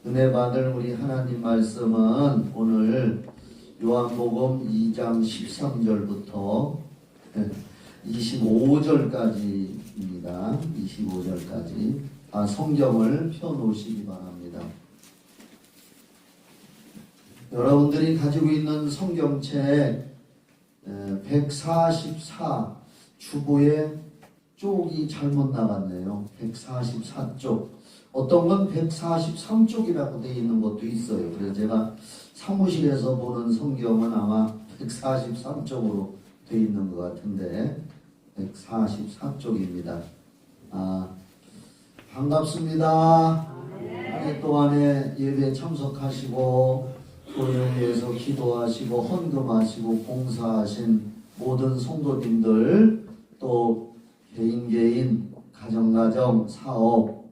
은혜 받을 우리 하나님 말씀은 오늘 요한복음 2장 13절부터 25절까지입니다. 25절까지 성경을 펴놓으시기 바랍니다. 여러분들이 가지고 있는 성경책 144 주보에 쪽이 잘못 나갔네요. 144쪽. 어떤 건 143쪽이라고 되어 있는 것도 있어요. 그래서 제가 사무실에서 보는 성경은 아마 143쪽으로 되어 있는 것 같은데 144쪽입니다. 반갑습니다. 한 해 동안에 예배 참석하시고 교회를 위해서 기도하시고 헌금하시고 봉사하신 모든 성도님들, 또 개인 가정 사업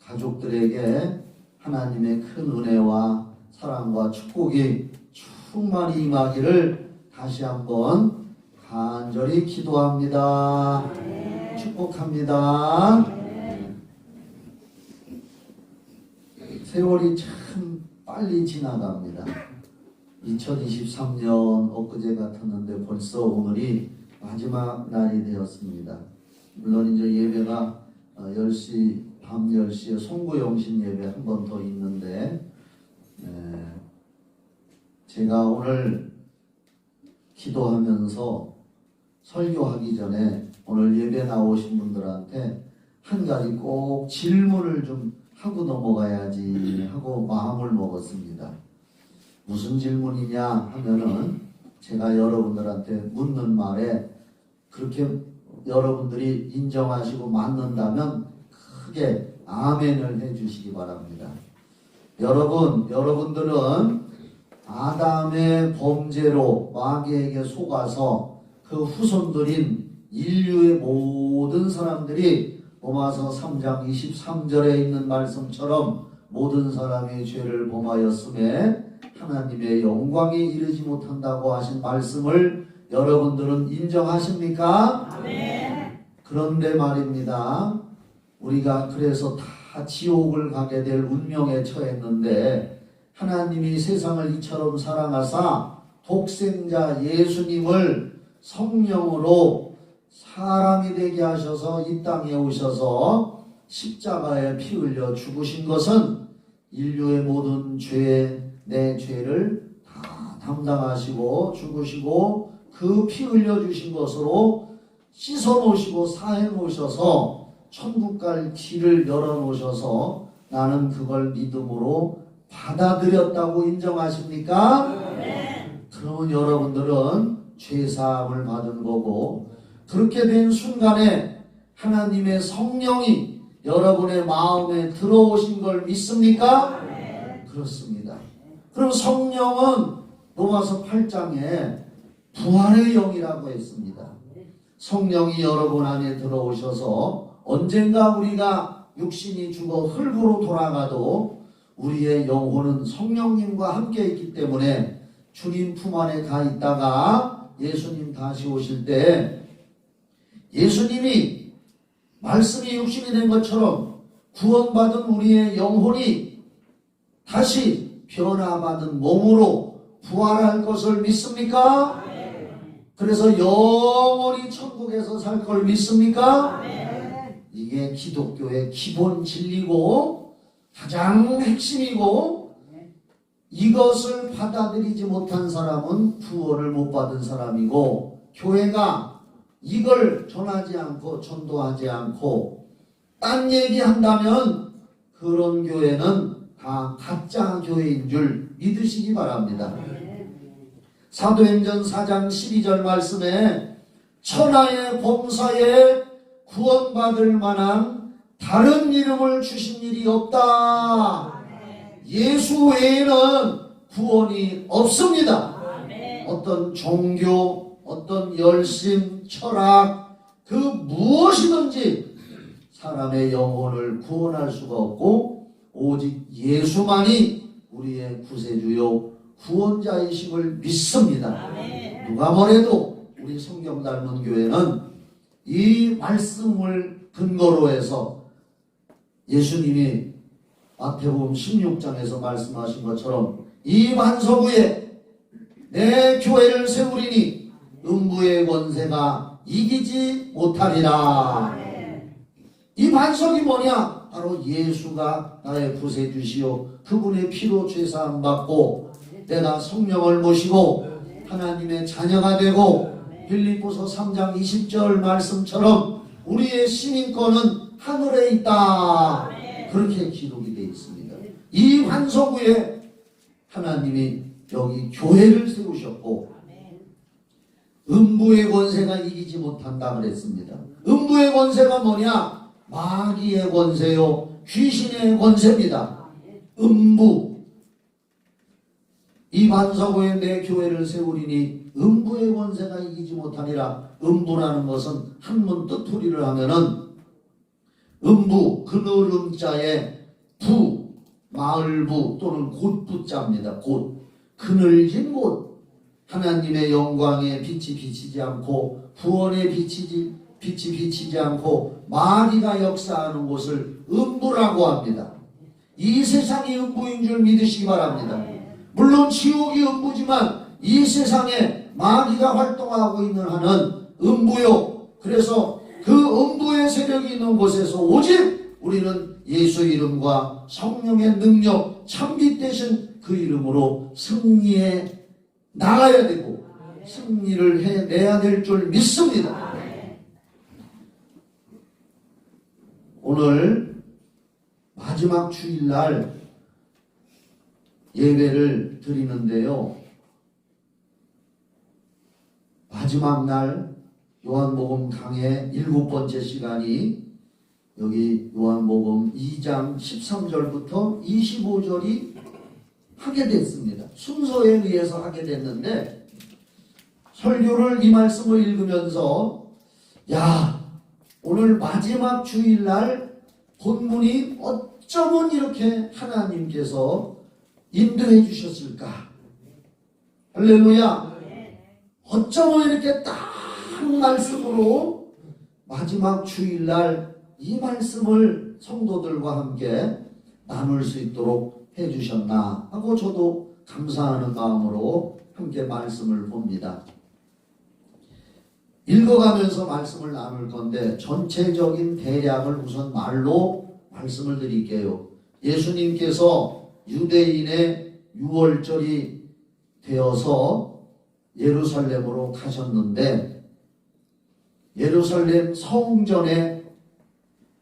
가족들에게 하나님의 큰 은혜와 사랑과 축복이 충만히 임하기를 다시 한번 간절히 기도합니다. 축복합니다. 세월이 참 빨리 지나갑니다. 2023년 엊그제 같았는데 벌써 오늘이 마지막 날이 되었습니다. 물론 이제 예배가 10시, 밤 10시에 송구영신 예배 한 번 더 있는데, 제가 오늘 기도하면서 설교하기 전에 오늘 예배 나오신 분들한테 한 가지 꼭 질문을 좀 하고 넘어가야지 하고 마음을 먹었습니다. 무슨 질문이냐 하면은 제가 여러분들한테 묻는 말에 그렇게 여러분들이 인정하시고 맞는다면 크게 아멘을 해주시기 바랍니다. 여러분들은 아담의 범죄로 마귀에게 속아서 그 후손들인 인류의 모든 사람들이 로마서 3장 23절에 있는 말씀처럼 모든 사람이 죄를 범하였음에 하나님의 영광에 이르지 못한다고 하신 말씀을 여러분들은 인정하십니까? 아멘. 그런데 말입니다. 우리가 그래서 다 지옥을 가게 될 운명에 처했는데 하나님이 세상을 이처럼 사랑하사 독생자 예수님을 성령으로 사람이 되게 하셔서 이 땅에 오셔서 십자가에 피 흘려 죽으신 것은 인류의 모든 내 죄를 다 담당하시고 죽으시고 그 피 흘려 주신 것으로 씻어 놓으시고 사해 놓으셔서 천국 갈 길을 열어 놓으셔서 나는 그걸 믿음으로 받아들였다고 인정하십니까? 네. 그러면 여러분들은 죄사함을 받은 거고, 그렇게 된 순간에 하나님의 성령이 여러분의 마음에 들어오신 걸 믿습니까? 네. 그렇습니다. 그럼 성령은 로마서 8장에 부활의 영이라고 했습니다. 성령이 여러분 안에 들어오셔서 언젠가 우리가 육신이 죽어 흙으로 돌아가도 우리의 영혼은 성령님과 함께 있기 때문에 주님 품 안에 가 있다가 예수님 다시 오실 때 예수님이 말씀이 육신이 된 것처럼 구원받은 우리의 영혼이 다시 변화받은 몸으로 부활할 것을 믿습니까? 그래서 영원히 천국에서 살 걸 믿습니까? 이게 기독교의 기본 진리고 가장 핵심이고, 이것을 받아들이지 못한 사람은 구원을 못 받은 사람이고, 교회가 이걸 전하지 않고 전도하지 않고 딴 얘기한다면 그런 교회는 다 가짜 교회인 줄 믿으시기 바랍니다. 사도행전 4장 12절 말씀에 천하의 범사에 구원받을 만한 다른 이름을 주신 일이 없다. 예수 외에는 구원이 없습니다. 어떤 종교, 어떤 열심, 철학, 그 무엇이든지 사람의 영혼을 구원할 수가 없고 오직 예수만이 우리의 구세주요 구원자이심을 믿습니다. 누가 뭐래도 우리 성경 닮은 교회는 이 말씀을 근거로 해서 예수님이 마태복음 16장에서 말씀하신 것처럼 이 반석 위에 내 교회를 세우리니 음부의 권세가 이기지 못하리라. 이 반석이 뭐냐? 바로 예수가 나의 구세주시요 그분의 피로 죄사함 받고 내가 성령을 모시고 하나님의 자녀가 되고 빌립보서 3장 20절 말씀처럼 우리의 시민권은 하늘에 있다. 그렇게 기록이 되어 있습니다. 이 반석 위에 하나님이 여기 교회를 세우셨고 음부의 권세가 이기지 못한다 그랬습니다. 음부의 권세가 뭐냐? 마귀의 권세요 귀신의 권세입니다. 음부. 이 반석 위에 내 교회를 세우리니 음부의 권세가 이기지 못하니라. 음부라는 것은 한문 뜻풀이를 하면은 음부, 그늘 음자에 부, 마을부 또는 곳부자입니다. 곳, 그늘진 곳. 하나님의 영광에 빛이 비치지 않고 구원의 빛이 비치지 않고 마귀가 역사하는 곳을 음부라고 합니다. 이 세상이 음부인 줄 믿으시기 바랍니다. 물론 지옥이 음부지만 이 세상에 마귀가 활동하고 있는 한은 음부요. 그래서 그 음부의 세력이 있는 곳에서 오직 우리는 예수 이름과 성령의 능력, 참빛 되신 그 이름으로 승리해 나가야 되고 승리를 해내야 될 줄 믿습니다. 오늘 마지막 주일날 예배를 드리는데요. 마지막 날 요한복음 강의 7번째 시간이 여기 요한복음 2장 13절부터 25절이 하게 됐습니다. 순서에 의해서 하게 됐는데 설교를 이 말씀을 읽으면서 오늘 마지막 주일날 본문이 어쩌면 이렇게 하나님께서 인도해 주셨을까? 할렐루야! 어쩌면 이렇게 딱 말씀으로 마지막 주일날 이 말씀을 성도들과 함께 나눌 수 있도록 해주셨나 하고 저도 감사하는 마음으로 함께 말씀을 봅니다. 읽어가면서 말씀을 나눌 건데 전체적인 대략을 우선 말로 말씀을 드릴게요. 예수님께서 유대인의 6월절이 되어서 예루살렘으로 가셨는데 예루살렘 성전에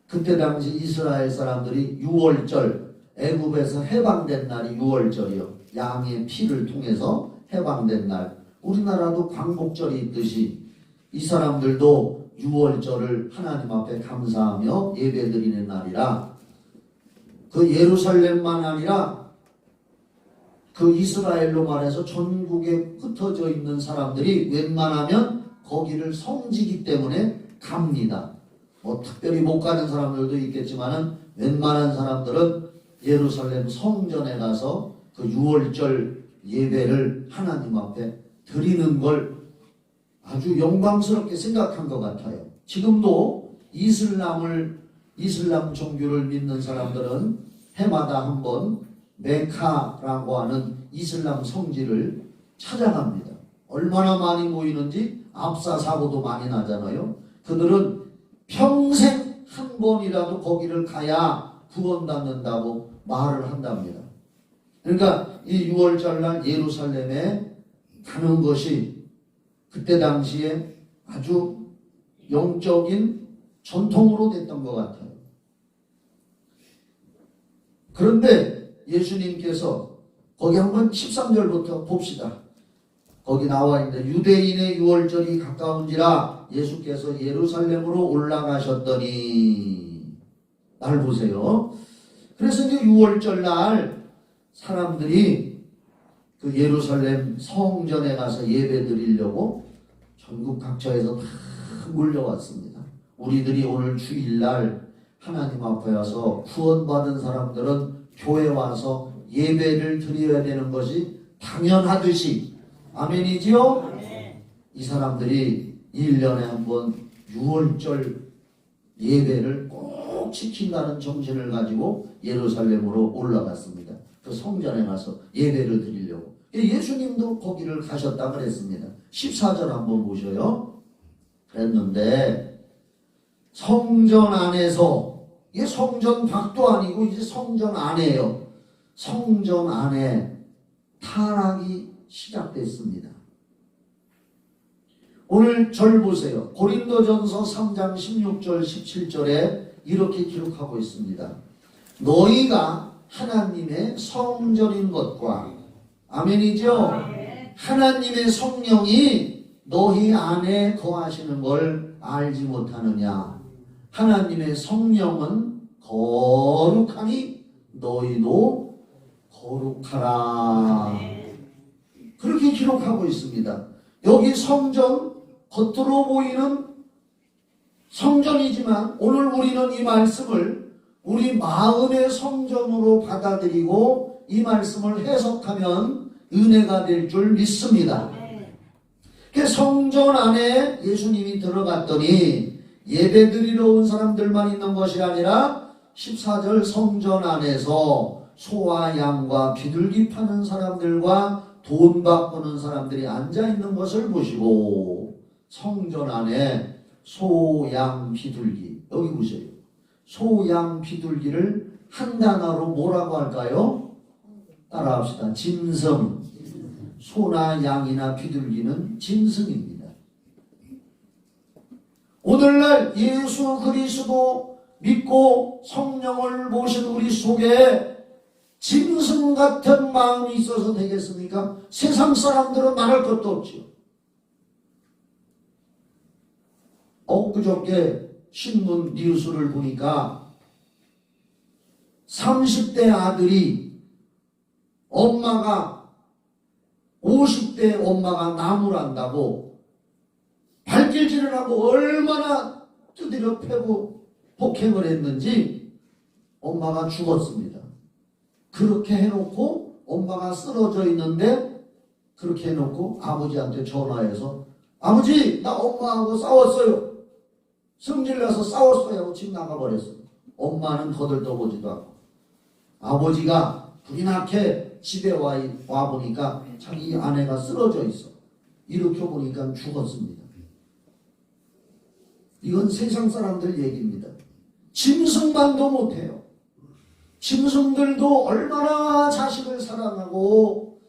그때 당시 이스라엘 사람들이 6월절 애굽에서 해방된 날이 6월절이요. 양의 피를 통해서 해방된 날. 우리나라도 광복절이 있듯이 이 사람들도 6월절을 하나님 앞에 감사하며 예배드리는 날이라 그 예루살렘만 아니라 그 이스라엘로 말해서 전국에 흩어져 있는 사람들이 웬만하면 거기를 성지기 때문에 갑니다. 뭐 특별히 못 가는 사람들도 있겠지만은 웬만한 사람들은 예루살렘 성전에 가서 그 6월절 예배를 하나님 앞에 드리는 걸 아주 영광스럽게 생각한 것 같아요. 지금도 이슬람 종교를 믿는 사람들은 해마다 한번 메카라고 하는 이슬람 성지를 찾아갑니다. 얼마나 많이 모이는지 압사 사고도 많이 나잖아요. 그들은 평생 한 번이라도 거기를 가야 구원받는다고 말을 한답니다. 그러니까 이 6월절날 예루살렘에 가는 것이 그때 당시에 아주 영적인 전통으로 됐던 것 같아요. 그런데 예수님께서 거기 한번 13절부터 봅시다. 거기 나와 있는데 유대인의 6월절이 가까운지라 예수께서 예루살렘으로 올라가셨더니 날 보세요. 그래서 이제 6월절 날 사람들이 그 예루살렘 성전에 가서 예배 드리려고 전국 각처에서 다 몰려왔습니다. 우리들이 오늘 주일날 하나님 앞에 와서 구원받은 사람들은 교회 와서 예배를 드려야 되는 것이 당연하듯이 아멘이지요? 이 사람들이 1년에 한 번 6월절 예배를 꼭 꼭 지킨다는 정신을 가지고 예루살렘으로 올라갔습니다. 그 성전에 가서 예배를 드리려고. 예수님도 거기를 가셨다 그랬습니다. 14절 한번 보셔요. 그랬는데 성전 안에서, 이게 성전 밖도 아니고 이제 성전 안에요. 성전 안에 타락이 시작됐습니다. 오늘 절 보세요. 고린도전서 3장 16절 17절에 이렇게 기록하고 있습니다. 너희가 하나님의 성전인 것과, 아멘이죠? 하나님의 성령이 너희 안에 거하시는 걸 알지 못하느냐. 하나님의 성령은 거룩하니 너희도 거룩하라. 그렇게 기록하고 있습니다. 여기 성전, 겉으로 보이는 성전이지만 오늘 우리는 이 말씀을 우리 마음의 성전으로 받아들이고 이 말씀을 해석하면 은혜가 될 줄 믿습니다. 그 성전 안에 예수님이 들어갔더니 예배드리러 온 사람들만 있는 것이 아니라 14절 성전 안에서 소와 양과 비둘기 파는 사람들과 돈 바꾸는 사람들이 앉아있는 것을 보시고, 성전 안에 소, 양, 비둘기, 여기 보세요. 소, 양, 비둘기를 한 단어로 뭐라고 할까요? 따라합시다. 짐승. 소나 양이나 비둘기는 짐승입니다. 오늘날 예수 그리스도 믿고 성령을 모신 우리 속에 짐승 같은 마음이 있어서 되겠습니까? 세상 사람들은 말할 것도 없지요. 엊그저께 신문 뉴스를 보니까 30대 아들이 엄마가 50대 엄마가 나무란다고 발길질을 하고 얼마나 두드려 패고 폭행을 했는지 엄마가 죽었습니다. 그렇게 해놓고 엄마가 쓰러져 있는데 그렇게 해놓고 아버지한테 전화해서 아버지 나 엄마하고 싸웠어요. 성질나서 싸웠어요 하고 집 나가버렸어요. 엄마는 거들떠보지도 않고 아버지가 불이 나게 집에 와보니까 자기 아내가 쓰러져 있어. 이렇게 보니까 죽었습니다. 이건 세상 사람들 얘기입니다. 짐승만도 못해요. 짐승들도 얼마나 자식을 사랑하고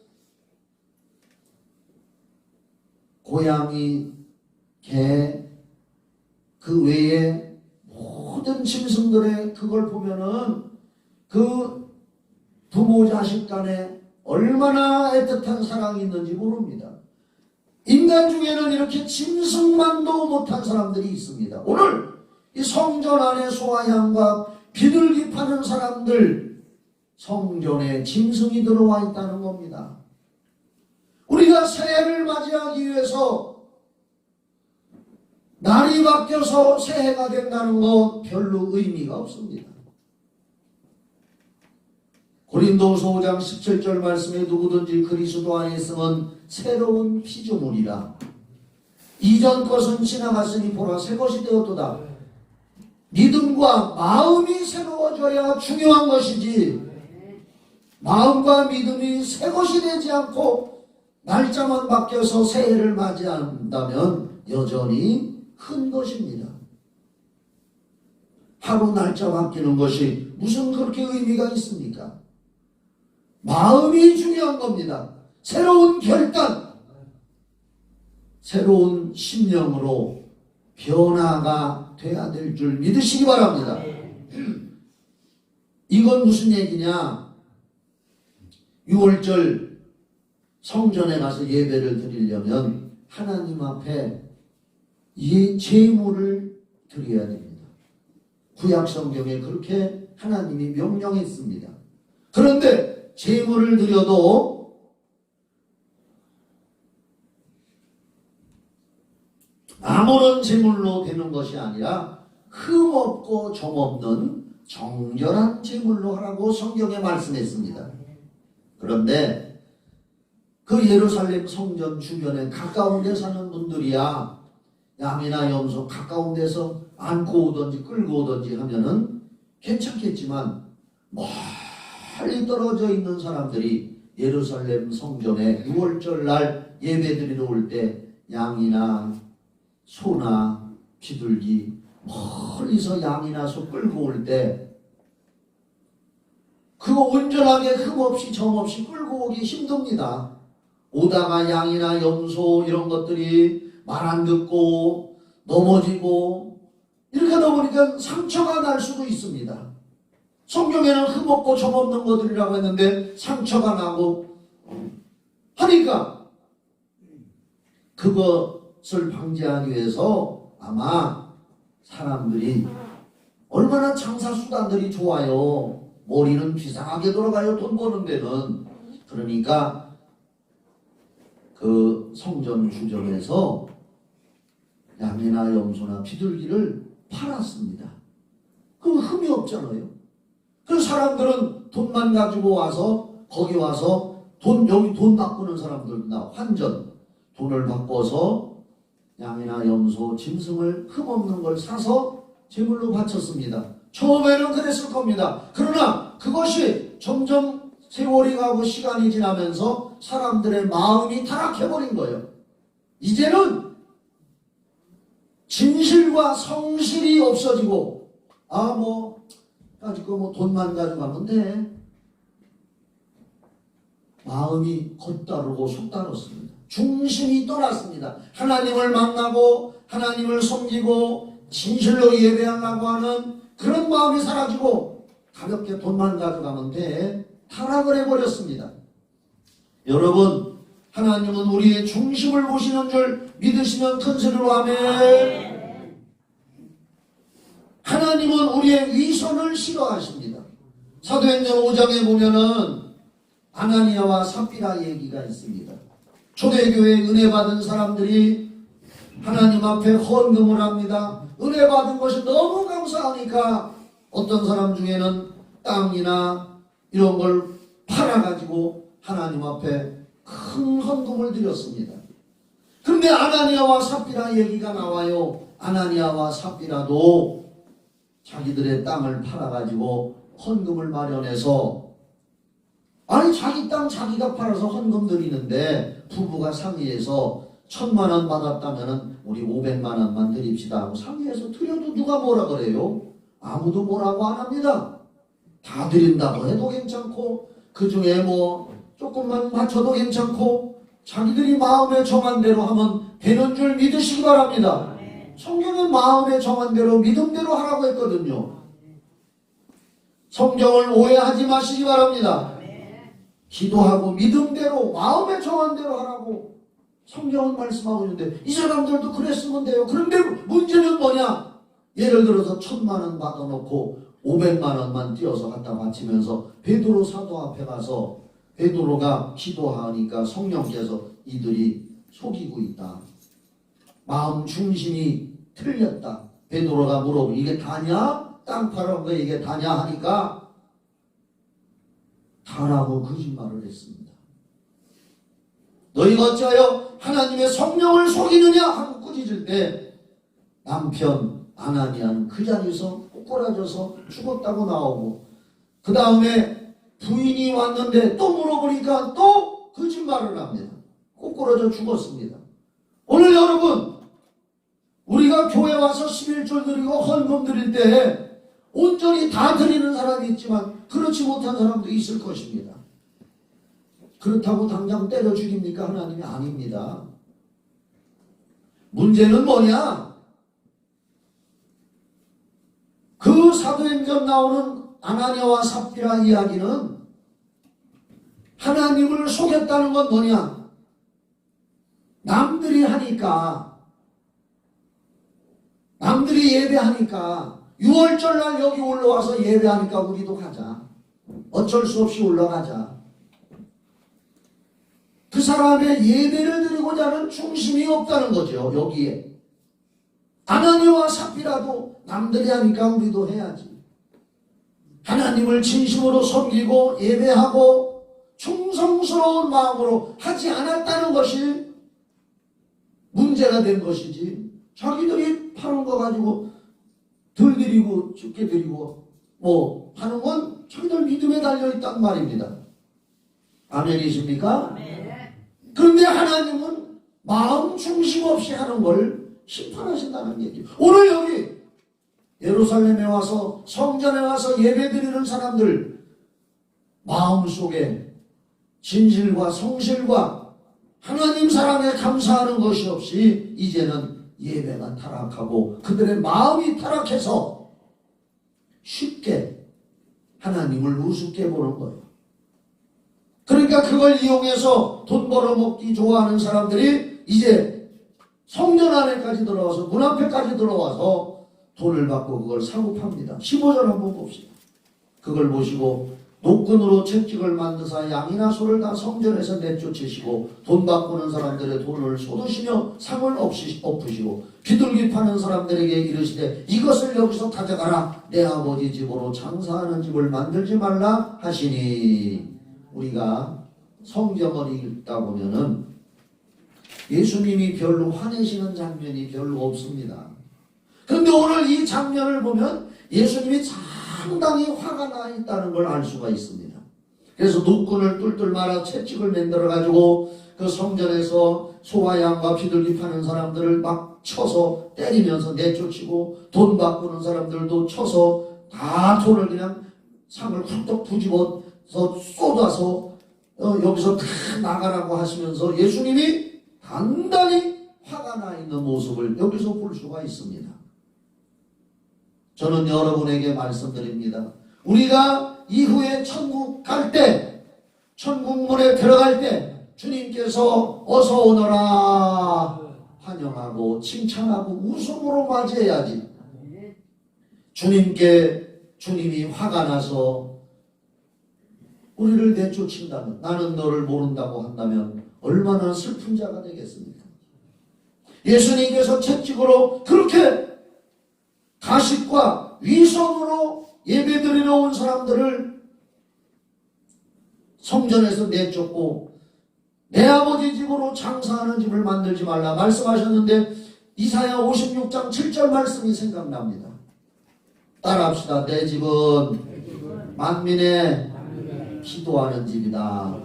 고양이, 개, 그 외에 모든 짐승들의 그걸 보면은 그 부모 자식 간에 얼마나 애틋한 사랑이 있는지 모릅니다. 인간 중에는 이렇게 짐승만도 못한 사람들이 있습니다. 오늘 이 성전 안에 소와 양과 비둘기 파는 사람들, 성전에 짐승이 들어와 있다는 겁니다. 우리가 새해를 맞이하기 위해서 날이 바뀌어서 새해가 된다는 건 별로 의미가 없습니다. 고린도서 5장 17절 말씀에 누구든지 그리스도 안에 있으면 새로운 피조물이라. 이전 것은 지나갔으니 보라 새 것이 되었도다. 믿음과 마음이 새로워져야 중요한 것이지, 마음과 믿음이 새 것이 되지 않고 날짜만 바뀌어서 새해를 맞이한다면 여전히 큰 것입니다. 하루 날짜 바뀌는 것이 무슨 그렇게 의미가 있습니까? 마음이 중요한 겁니다. 새로운 결단, 새로운 심령으로 변화가 돼야 될 줄 믿으시기 바랍니다. 이건 무슨 얘기냐? 6월절 성전에 가서 예배를 드리려면 하나님 앞에 이 제물을 드려야 됩니다. 구약 성경에 그렇게 하나님이 명령했습니다. 그런데 제물을 드려도 아무런 제물로 되는 것이 아니라 흠없고 점없는 정결한 제물로 하라고 성경에 말씀했습니다. 그런데 그 예루살렘 성전 주변에 가까운 데 사는 분들이야 양이나 염소 가까운 데서 안고 오든지 끌고 오든지 하면은 괜찮겠지만 멀리 떨어져 있는 사람들이 예루살렘 성전에 6월절 날 예배드리러 올 때 양이나 소나 비둘기 멀리서 양이나 소 끌고 올 때 그거 온전하게 흠없이 정없이 끌고 오기 힘듭니다. 오다가 양이나 염소 이런 것들이 말 안 듣고 넘어지고 이렇게 하다 보니까 상처가 날 수도 있습니다. 성경에는 흠없고 정없는 것들이라고 했는데 상처가 나고 하니까 그것을 방지하기 위해서 아마 사람들이 얼마나 장사 수단들이 좋아요. 머리는 비상하게 돌아가요. 돈 버는 데는. 그러니까 그 성전 주점에서 양이나 염소나 비둘기를 팔았습니다. 그럼 흠이 없잖아요. 그래서 사람들은 돈만 가지고 와서 거기 와서 여기 돈 바꾸는 사람들나 환전 돈을 바꿔서 양이나 염소 짐승을 흠없는 걸 사서 제물로 바쳤습니다. 처음에는 그랬을 겁니다. 그러나 그것이 점점 세월이 가고 시간이 지나면서 사람들의 마음이 타락해버린 거예요. 이제는 진실과 성실이 없어지고 아직도 돈만 가져가면 돼. 마음이 겉다르고 속다랐습니다. 중심이 떠났습니다. 하나님을 만나고 하나님을 섬기고 진실로 예배하려고 하는 그런 마음이 사라지고 가볍게 돈만 가져가면 돼. 타락을 해버렸습니다. 여러분, 하나님은 우리의 중심을 보시는 줄 믿으시면 큰 소리로 아멘. 하나님은 우리의 위선을 싫어하십니다. 사도행전 5장에 보면은 아나니아와 삽비라 얘기가 있습니다. 초대교회에 은혜 받은 사람들이 하나님 앞에 헌금을 합니다. 은혜 받은 것이 너무 감사하니까 어떤 사람 중에는 땅이나 이런 걸 팔아가지고 하나님 앞에 큰 헌금을 드렸습니다. 그런데 아나니아와 삽비라 얘기가 나와요. 아나니아와 삽비라도 자기들의 땅을 팔아가지고 헌금을 마련해서 자기 땅 자기가 팔아서 헌금 드리는데 부부가 상의해서 1,000,000원 받았다면 우리 500만원만 드립시다 하고 상의해서 드려도 누가 뭐라 그래요? 아무도 뭐라고 안 합니다. 다 드린다고 해도 괜찮고 그 중에 조금만 맞춰도 괜찮고 자기들이 마음에 정한 대로 하면 되는 줄 믿으시기 바랍니다. 성경은 마음에 정한 대로 믿음대로 하라고 했거든요. 성경을 오해하지 마시기 바랍니다. 기도하고 믿음대로 마음에 정한 대로 하라고 성경은 말씀하고 있는데 이 사람들도 그랬으면 돼요. 그런데 문제는 뭐냐? 예를 들어서 1,000,000원 받아놓고 500만원만 띄어서 갖다 바치면서 베드로 사도 앞에 가서 베드로가 기도하니까 성령께서 이들이 속이고 있다. 마음 중심이 틀렸다. 베드로가 물어보고 이게 다냐? 땅 팔은 거 이게 다냐 하니까 다라고 거짓말을 했습니다. 너희가 어찌하여 하나님의 성령을 속이느냐 하고 꾸짖을 때 남편 아나니아는 그 자리에서 꼬꾸라져서 죽었다고 나오고 그 다음에 부인이 왔는데 또 물어보니까 또 거짓말을 합니다. 꼬꾸라져 죽었습니다. 오늘 여러분 우리가 교회 와서 11조 드리고 헌금 드릴 때 온전히 다 드리는 사람이 있지만 그렇지 못한 사람도 있을 것입니다. 그렇다고 당장 때려 죽입니까? 하나님이 아닙니다. 문제는 뭐냐? 그 사도행전 나오는 아나니아와 삽비라 이야기는 하나님을 속였다는 건 뭐냐? 남들이 하니까 남들이 예배하니까 6월절 날 여기 올라와서 예배하니까 우리도 가자. 어쩔 수 없이 올라가자. 그 사람의 예배를 드리고자 하는 중심이 없다는 거죠. 여기에. 아나니아와 삽비라도 남들이 하니까 우리도 해야지. 하나님을 진심으로 섬기고 예배하고 충성스러운 마음으로 하지 않았다는 것이 문제가 된 것이지. 자기들이 파는 거 가지고 덜 드리고 적게 드리고 뭐 하는 건 자기들 믿음에 달려있단 말입니다. 아멘이십니까? 그런데 하나님은 마음 중심 없이 하는 걸 심판하신다는 얘기예요. 오늘 여기 예루살렘에 와서 성전에 와서 예배드리는 사람들 마음속에 진실과 성실과 하나님 사랑에 감사하는 것이 없이 이제는 예배가 타락하고 그들의 마음이 타락해서 쉽게 하나님을 우습게 보는 거예요. 그러니까 그걸 이용해서 돈 벌어먹기 좋아하는 사람들이 이제 성전 안에까지 들어와서 문 앞에까지 들어와서 돈을 받고 그걸 사고 팝니다. 15절 한번 봅시다. 그걸 보시고 노끈으로 채찍을 만드사 양이나 소를 다 성전에서 내쫓으시고 돈 바꾸는 사람들의 돈을 쏟으시며 상을 엎으시고 비둘기 파는 사람들에게 이르시되 이것을 여기서 가져가라. 내 아버지 집으로 장사하는 집을 만들지 말라 하시니. 우리가 성경을 읽다 보면은 예수님이 별로 화내시는 장면이 별로 없습니다. 그런데 오늘 이 장면을 보면 예수님이 상당히 화가 나 있다는 걸 알 수가 있습니다. 그래서 노끈을 뚫뚫 말아 채찍을 만들어 가지고 그 성전에서 소와 양과 비둘기 파는 사람들을 막 쳐서 때리면서 내쫓이고 돈 바꾸는 사람들도 쳐서 다 돈을 그냥 상을 훌떡 뒤집어서 쏟아서 여기서 다 나가라고 하시면서 예수님이 단단히 화가 나 있는 모습을 여기서 볼 수가 있습니다. 저는 여러분에게 말씀드립니다. 우리가 이후에 천국 갈 때, 천국문에 들어갈 때 주님께서 어서 오너라 환영하고 칭찬하고 웃음으로 맞이해야지. 주님이 화가 나서 우리를 내쫓는다면, 나는 너를 모른다고 한다면 얼마나 슬픈 자가 되겠습니까? 예수님께서 채찍으로 그렇게 가식과 위선으로 예배드리러 온 사람들을 성전에서 내쫓고 내 아버지 집으로 장사하는 집을 만들지 말라 말씀하셨는데 이사야 56장 7절 말씀이 생각납니다. 따라합시다. 내 집은 만민의 기도하는 집이다.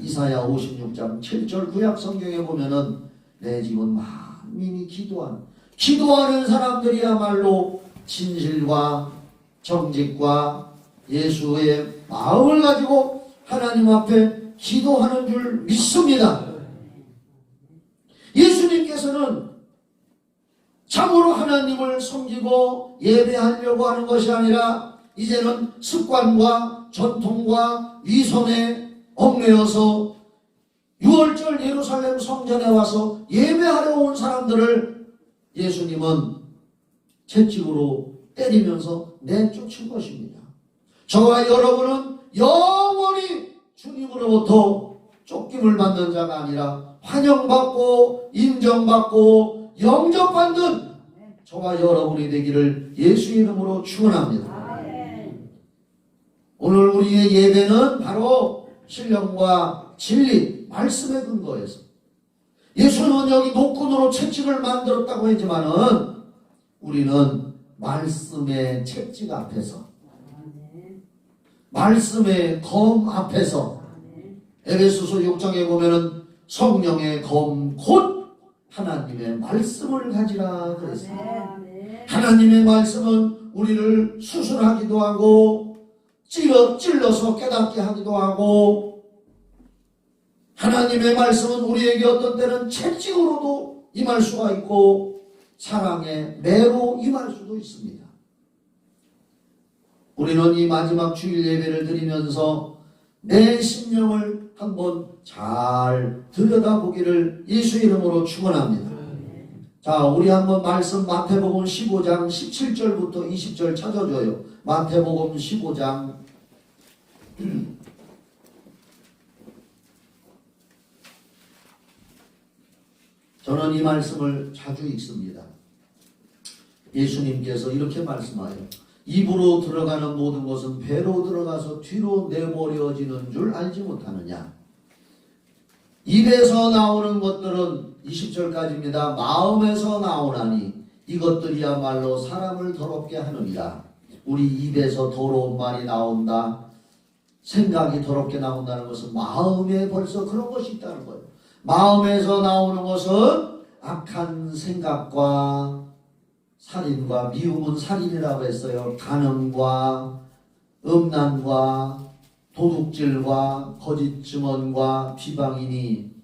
이사야 56장 7절 구약 성경에 보면은 내 집은 만민이 기도하는 사람들이야말로 진실과 정직과 예수의 마음을 가지고 하나님 앞에 기도하는 줄 믿습니다. 예수님께서는 참으로 하나님을 섬기고 예배하려고 하는 것이 아니라 이제는 습관과 전통과 위선에 얽매여서 6월절 예루살렘 성전에 와서 예배하러 온 사람들을 예수님은 채찍으로 때리면서 내쫓은 것입니다. 저와 여러분은 영원히 주님으로부터 쫓김을 받는 자가 아니라 환영받고 인정받고 영접받는 저와 여러분이 되기를 예수 이름으로 축원합니다. 오늘 우리의 예배는 바로 신령과 진리, 말씀에 근거해서 예수님은 여기 노끈으로 채찍을 만들었다고 했지만은 우리는 말씀의 채찍 앞에서 말씀의 검 앞에서 에베소서 6장에 보면은 성령의 검 곧 하나님의 말씀을 가지라 그랬습니다. 하나님의 말씀은 우리를 수술하기도 하고 찔러서 깨닫게 하기도 하고 하나님의 말씀은 우리에게 어떤 때는 채찍으로도 임할 수가 있고 사랑의 매로 임할 수도 있습니다. 우리는 이 마지막 주일 예배를 드리면서 내 심령을 한번 잘 들여다보기를 예수 이름으로 축원합니다. 자, 우리 한번 말씀 마태복음 15장 17절부터 20절 찾아줘요. 마태복음 15장 저는 이 말씀을 자주 읽습니다. 예수님께서 이렇게 말씀하여 입으로 들어가는 모든 것은 배로 들어가서 뒤로 내버려지는 줄 알지 못하느냐. 입에서 나오는 것들은 20절까지입니다. 마음에서 나오나니 이것들이야말로 사람을 더럽게 하느니라. 우리 입에서 더러운 말이 나온다, 생각이 더럽게 나온다는 것은 마음에 벌써 그런 것이 있다는 거예요. 마음에서 나오는 것은 악한 생각과 살인과, 미움은 살인이라고 했어요. 간음과 음란과 도둑질과 거짓 증언과 비방이니.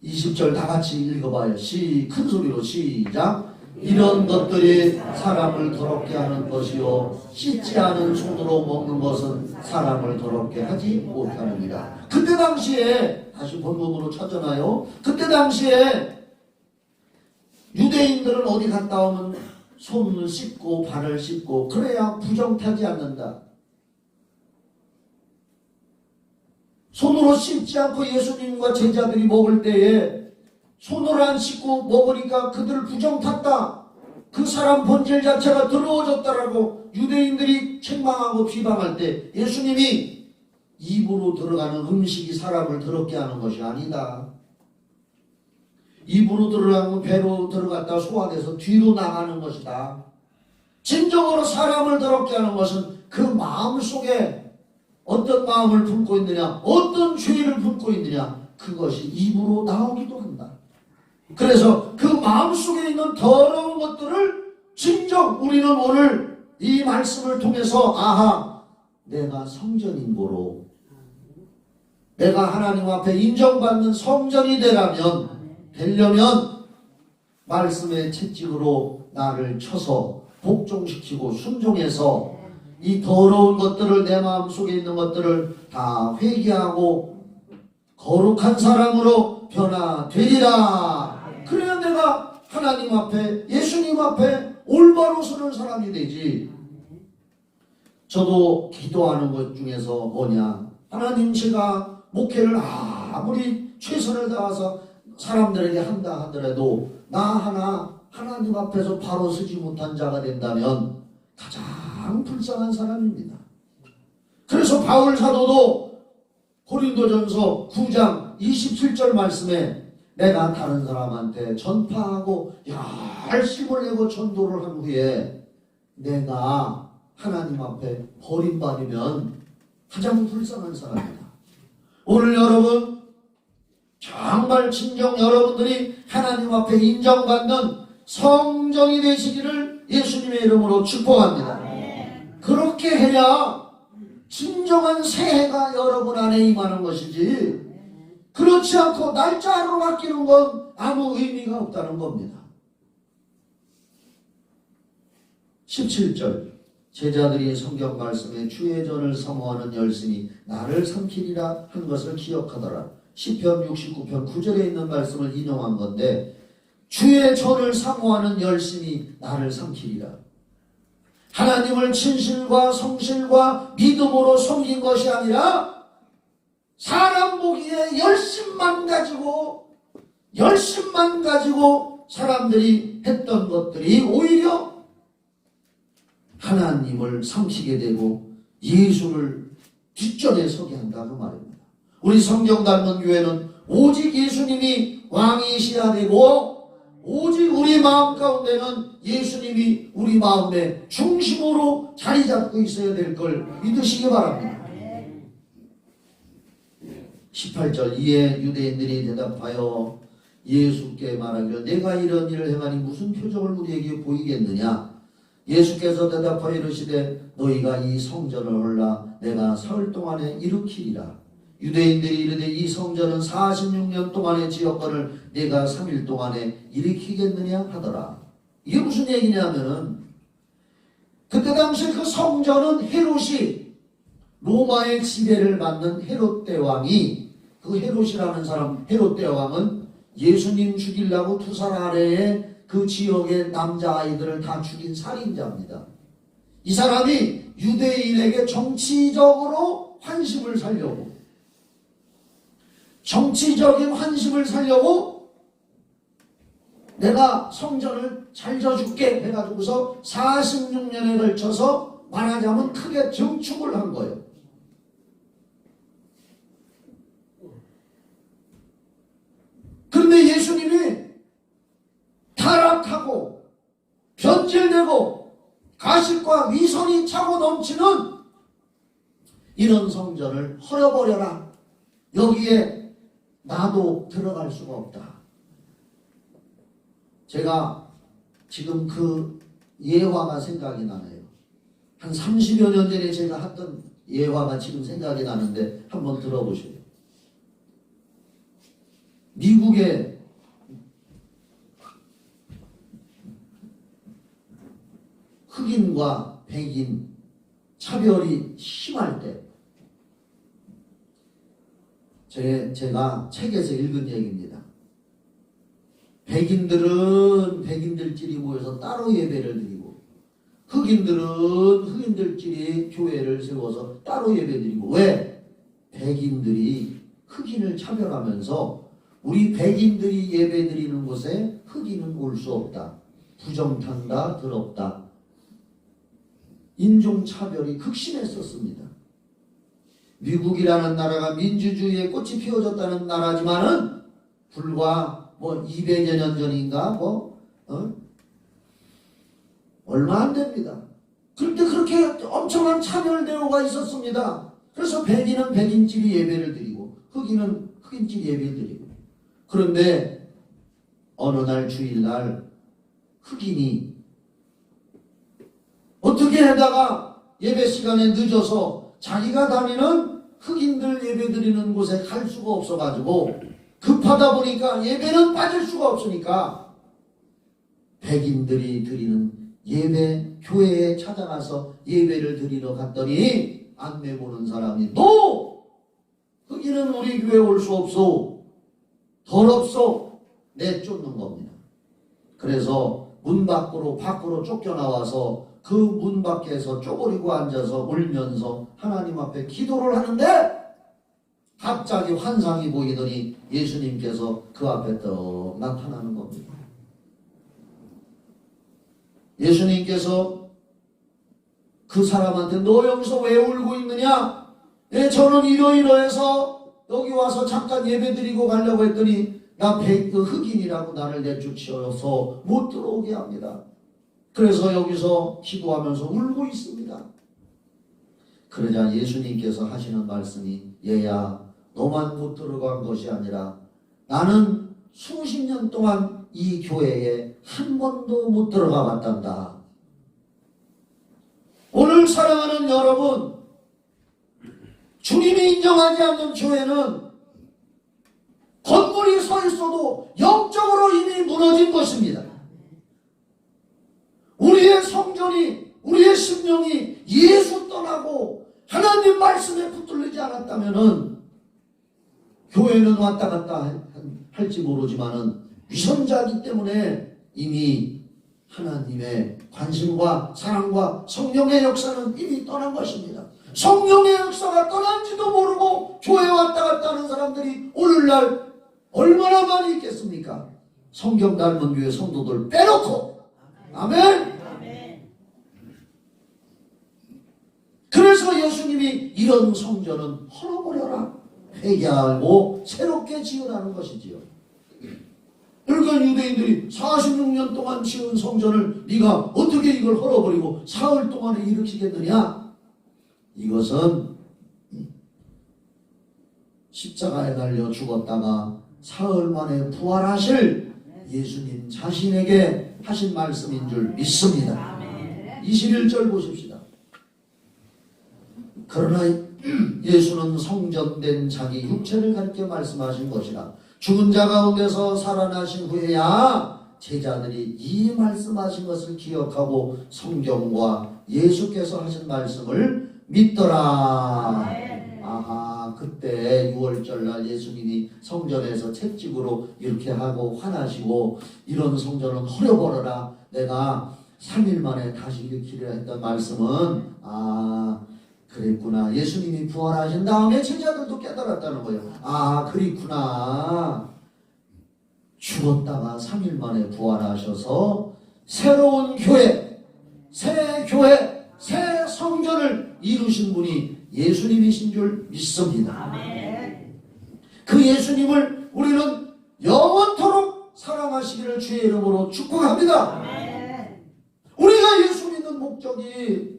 20절 다 같이 읽어봐요. 큰 소리로 시작. 이런 것들이 사람을 더럽게 하는 것이요 씻지 않은 손으로 먹는 것은 사람을 더럽게 하지 못하느니라. 그때 당시에, 다시 본문으로 찾아나요. 그때 당시에 유대인들은 어디 갔다 오면 손을 씻고 발을 씻고 그래야 부정타지 않는다. 손으로 씻지 않고 예수님과 제자들이 먹을 때에 손을 안 씻고 먹으니까 그들을 부정탔다. 그 사람 본질 자체가 더러워졌다라고 유대인들이 책망하고 비방할 때 예수님이 입으로 들어가는 음식이 사람을 더럽게 하는 것이 아니다. 입으로 들어가면 배로 들어갔다 소화돼서 뒤로 나가는 것이다. 진정으로 사람을 더럽게 하는 것은 그 마음 속에 어떤 마음을 품고 있느냐, 어떤 죄를 품고 있느냐, 그것이 입으로 나오기도 한다. 그래서 그 마음속에 있는 더러운 것들을 진정 우리는 오늘 이 말씀을 통해서 아하, 내가 성전인고로 내가 하나님 앞에 인정받는 성전이 되려면 말씀의 채찍으로 나를 쳐서 복종시키고 순종해서 이 더러운 것들을, 내 마음속에 있는 것들을 다 회개하고 거룩한 사람으로 변화되리라. 그래야 내가 하나님 앞에, 예수님 앞에 올바로 서는 사람이 되지. 저도 기도하는 것 중에서 뭐냐, 하나님, 제가 목회를 아무리 최선을 다해서 사람들에게 한다 하더라도 나 하나 하나님 앞에서 바로 서지 못한 자가 된다면 가장 불쌍한 사람입니다. 그래서 바울 사도도 고린도전서 9장 27절 말씀에 내가 다른 사람한테 전파하고 열심을 내고 전도를 한 후에 내가 하나님 앞에 버림받으면 가장 불쌍한 사람이다. 오늘 여러분, 정말 진정 여러분들이 하나님 앞에 인정받는 성전이 되시기를 예수님의 이름으로 축복합니다. 그렇게 해야 진정한 새해가 여러분 안에 임하는 것이지, 그렇지 않고 날짜로 바뀌는 건 아무 의미가 없다는 겁니다. 17절 제자들이 성경 말씀에 주의 전을 사모하는 열심이 나를 삼키리라 한 것을 기억하더라. 시편 69편 9절에 있는 말씀을 인용한 건데, 주의 전을 사모하는 열심이 나를 삼키리라. 하나님을 진실과 성실과 믿음으로 섬긴 것이 아니라 사람 보기에 열심만 가지고 사람들이 했던 것들이 오히려 하나님을 삼키게 되고 예수를 뒷전에 서게 한다, 그 말입니다. 우리 성경 닮은 교회는 오직 예수님이 왕이시야 되고, 오직 우리 마음 가운데는 예수님이 우리 마음의 중심으로 자리 잡고 있어야 될 걸 믿으시기 바랍니다. 18절 이에 유대인들이 대답하여 예수께 말하기를 내가 이런 일을 행하니 무슨 표적을 우리에게 보이겠느냐. 예수께서 대답하여 이르시되 너희가 이 성전을 헐라 내가 사흘 동안에 일으키리라. 유대인들이 이르되 이 성전은 46년 동안의 지역권을 내가 3일 동안에 일으키겠느냐 하더라. 이게 무슨 얘기냐면은 그때 당시 그 성전은 헤롯이, 로마의 지배를 받는 헤롯 대왕이, 그 헤롯이라는 사람, 헤롯 대왕은 예수님 죽이려고 두 살 아래에 그 지역의 남자아이들을 다 죽인 살인자입니다. 이 사람이 유대인에게 정치적인 환심을 살려고 내가 성전을 잘 져줄게 해가지고서 46년에 걸쳐서 말하자면 크게 증축을 한 거예요. 그런데 예수님이 타락하고 변질되고 자식과 위선이 차고 넘치는 이런 성전을 헐어버려라. 여기에 나도 들어갈 수가 없다. 제가 지금 그 예화가 생각이 나네요. 한 30여 년 전에 제가 했던 예화가 지금 생각이 나는데 한번 들어보세요. 미국의 흑인과 백인 차별이 심할 때 제가 책에서 읽은 얘기입니다. 백인들은 백인들끼리 모여서 따로 예배를 드리고 흑인들은 흑인들끼리 교회를 세워서 따로 예배 드리고 왜? 백인들이 흑인을 차별하면서 우리 백인들이 예배 드리는 곳에 흑인은 올 수 없다. 부정탄다, 더럽다. 인종차별이 극심했었습니다. 미국이라는 나라가 민주주의의 꽃이 피어졌다는 나라지만은 불과 200여 년 전인가 얼마 안 됩니다. 그런데 그렇게 엄청난 차별 대우가 있었습니다. 그래서 백인은 백인끼리 예배를 드리고 흑인은 흑인끼리 예배를 드리고 그런데 어느 날 주일날 흑인이 어떻게 하다가 예배 시간에 늦어서 자기가 다니는 흑인들 예배 드리는 곳에 갈 수가 없어가지고 급하다 보니까 예배는 빠질 수가 없으니까 백인들이 드리는 예배 교회에 찾아가서 예배를 드리러 갔더니 안내 보는 사람이 너 흑인은 우리 교회에 올 수 없소. 더럽소. 내쫓는 겁니다. 그래서 문 밖으로 쫓겨나와서 그 문 밖에서 쪼그리고 앉아서 울면서 하나님 앞에 기도를 하는데 갑자기 환상이 보이더니 예수님께서 그 앞에 떡 나타나는 겁니다. 예수님께서 그 사람한테 너 여기서 왜 울고 있느냐? 예, 저는 이러이러해서 여기 와서 잠깐 예배 드리고 가려고 했더니 나 흑인이라고 나를 내쫓아서 못 들어오게 합니다. 그래서 여기서 기도하면서 울고 있습니다. 그러자 예수님께서 하시는 말씀이 얘야 너만 못 들어간 것이 아니라 나는 수십 년 동안 이 교회에 한 번도 못 들어가 봤단다. 오늘 사랑하는 여러분, 주님이 인정하지 않는 교회는 건물이 서 있어도 영적으로 이미 무너진 것입니다. 우리의 성전이, 우리의 심령이 예수 떠나고 하나님 말씀에 붙들리지 않았다면은 교회는 왔다 갔다 할지 모르지만은 위선자이기 때문에 이미 하나님의 관심과 사랑과 성령의 역사는 이미 떠난 것입니다. 성령의 역사가 떠난지도 모르고 교회 왔다 갔다 하는 사람들이 오늘날 얼마나 많이 있겠습니까? 성경 닮은 교회 성도들 빼놓고. 아멘. 그래서 예수님이 이런 성전은 헐어버려라. 회개하고 새롭게 지으라는 것이지요. 그러니까 유대인들이 46년 동안 지은 성전을 네가 어떻게 이걸 헐어버리고 사흘 동안에 일으키겠느냐? 이것은 십자가에 달려 죽었다가 사흘 만에 부활하실 예수님 자신에게 하신 말씀인 줄 믿습니다. 21절 보십시다. 그러나 예수는 성전된 자기 육체를 가리켜 말씀하신 것이라. 죽은 자 가운데서 살아나신 후에야 제자들이 이 말씀하신 것을 기억하고 성경과 예수께서 하신 말씀을 믿더라. 아하, 그때 6월절 날 예수님이 성전에서 채찍으로 이렇게 하고 화나시고 이런 성전은 헐어버려라. 내가 3일 만에 다시 일으키려 했던 말씀은 그랬구나. 예수님이 부활하신 다음에 제자들도 깨달았다는 거예요. 그랬구나. 죽었다가 3일 만에 부활하셔서 새로운 교회, 새 성전을 이루신 분이 예수님이신 줄 믿습니다. 그 예수님을 우리는 영원토록 사랑하시기를 주의 이름으로 축복합니다. 우리가 예수 믿는 목적이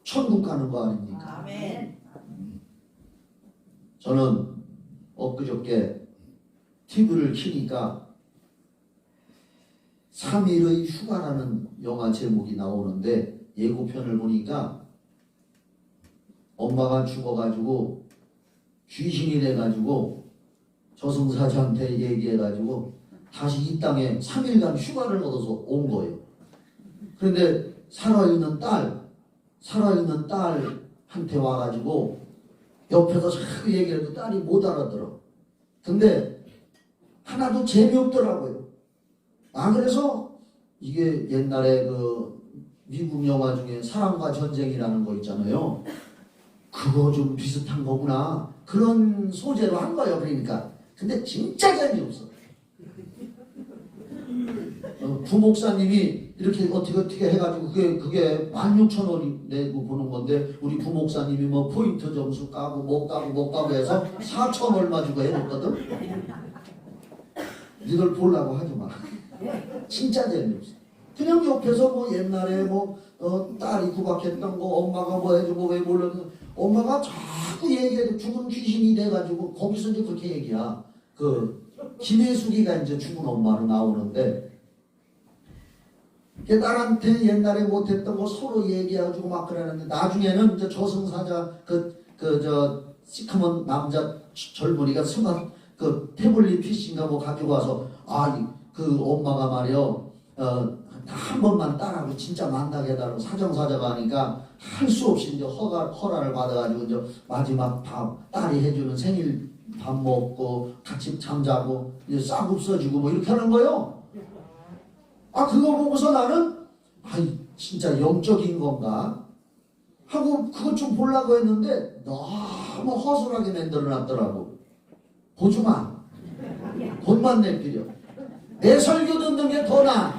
천국 가는 거 아닙니까? 아멘. 저는 엊그저께 TV를 켜니까 3일의 휴가라는 영화 제목이 나오는데 예고편을 보니까 엄마가 죽어가지고 귀신이 돼가지고 저승사자한테 얘기해가지고 다시 이 땅에 3일간 휴가를 얻어서 온 거예요. 그런데 살아있는 딸한테 와가지고 옆에서 자꾸 얘기해도 딸이 못 알아들어. 근데 하나도 재미없더라고요. 그래서 이게 옛날에 그 미국 영화 중에 사랑과 전쟁이라는 거 있잖아요. 그거 좀 비슷한 거구나. 그런 소재로 한 거예요. 그러니까. 근데 진짜 재미없어. 부목사님이 이렇게 어떻게 해가지고 그게 16,000원이 내고 보는 건데 우리 부목사님이 뭐 포인트 점수 까고 못 까고 해서 4,000 얼마 주고 해줬거든. 니들 보려고 하지 마. 진짜 재미없어. 그냥 옆에서 뭐 옛날에 딸이 구박했던 거 엄마가 뭐 해주고 왜 몰랐는 엄마가 자꾸 얘기해도 죽은 귀신이 돼가지고 거기서 이제 그렇게 얘기야. 그 김혜숙이가 이제 죽은 엄마로 나오는데 딸한테 옛날에 못했던 거 서로 얘기해가지고 막 그러는데 나중에는 이제 저승사자 시커먼 남자 젊은이가 그 태블릿 PC인가 뭐 가지고 와서 그 엄마가 말이요 한 번만 딸하고 진짜 만나게 해달라고 사정사자가 하니까 할 수 없이 이제 허가를 받아가지고 이제 마지막 밥 딸이 해주는 생일 밥 먹고 같이 잠자고 이제 싹 없어지고 뭐 이렇게 하는 거요. 그거 보고서 나는 진짜 영적인 건가 하고 그것 좀 보려고 했는데 너무 허술하게 만들어놨더라고. 보지 마. 돈만 낼 필요. 내 설교 듣는 게 더 나아.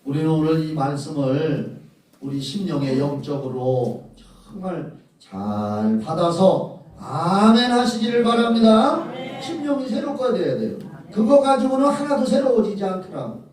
우리는 오늘 이 말씀을 우리 심령의 영적으로 정말 잘 받아서 아멘 하시기를 바랍니다. 심령이 새롭게 돼야 돼요. 그거 가지고는 하나도 새로워지지 않더라고.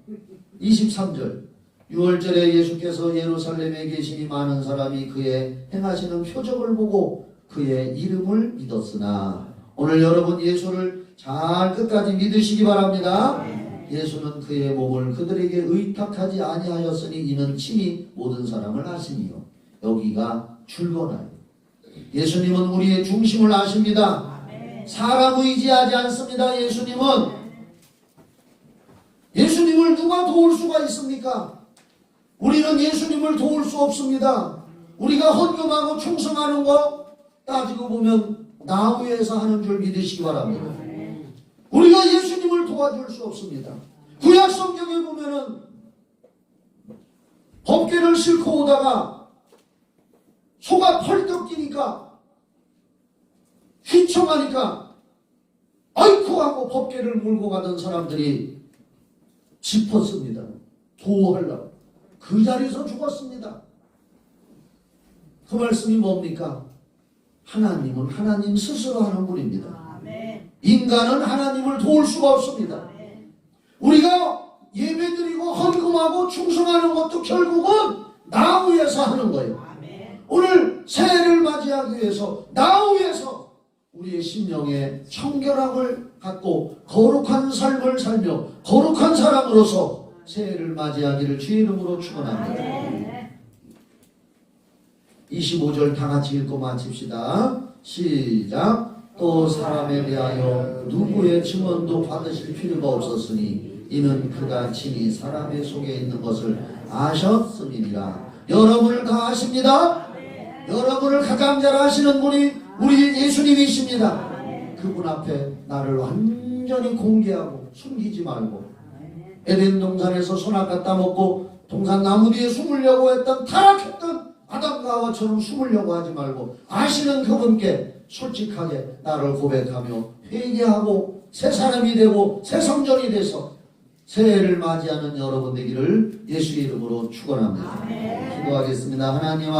23절 6월절에 예수께서 예루살렘에 계시니 많은 사람이 그의 행하시는 표적을 보고 그의 이름을 믿었으나 오늘 여러분 예수를 잘 끝까지 믿으시기 바랍니다. 예수는 그의 몸을 그들에게 의탁하지 아니하였으니 이는 친히 모든 사람을 아시니요. 여기가 줄거나요. 예수님은 우리의 중심을 아십니다. 사람 의지하지 않습니다. 예수님을 누가 도울 수가 있습니까? 우리는 예수님을 도울 수 없습니다. 우리가 헌금하고 충성하는 거 따지고 보면 나 위에서 하는 줄 믿으시기 바랍니다. 우리가 예수님을 도와줄 수 없습니다. 구약 성경에 보면은 법궤를 싣고 오다가 소가 펄떡 뛰니까 휘청하니까 아이쿠 하고 법궤를 몰고 가던 사람들이 짚었습니다. 도우하려고. 그 자리에서 죽었습니다. 그 말씀이 뭡니까? 하나님은 하나님 스스로 하는 분입니다. 인간은 하나님을 도울 수가 없습니다. 우리가 예배드리고 헌금하고 충성하는 것도 결국은 나 위해서 하는 거예요. 오늘 새해를 맞이하기 위해서 나 위해서 우리의 심령에 청결함을 갖고 거룩한 삶을 살며 거룩한 사람으로서 새해를 맞이하기를 주의 이름으로 축원합니다. 25절 다 같이 읽고 마칩시다. 시작. 또 사람에 대하여 누구의 증언도 받으실 필요가 없었으니 이는 그가 친히 사람의 속에 있는 것을 아셨음이니라. 여러분을 다 아십니다. 여러분을 가장 잘 아시는 분이 우리 예수님이십니다. 그분 앞에 나를 완전히 공개하고 숨기지 말고 에덴 동산에서 선악 따먹고 동산 나무 뒤에 숨으려고 했던 타락했던 아담과 하와처럼 숨으려고 하지 말고 아시는 그분께 솔직하게 나를 고백하며 회개하고 새 사람이 되고 새 성전이 돼서 새해를 맞이하는 여러분 되기를 예수의 이름으로 축원합니다. 기도하겠습니다. 하나님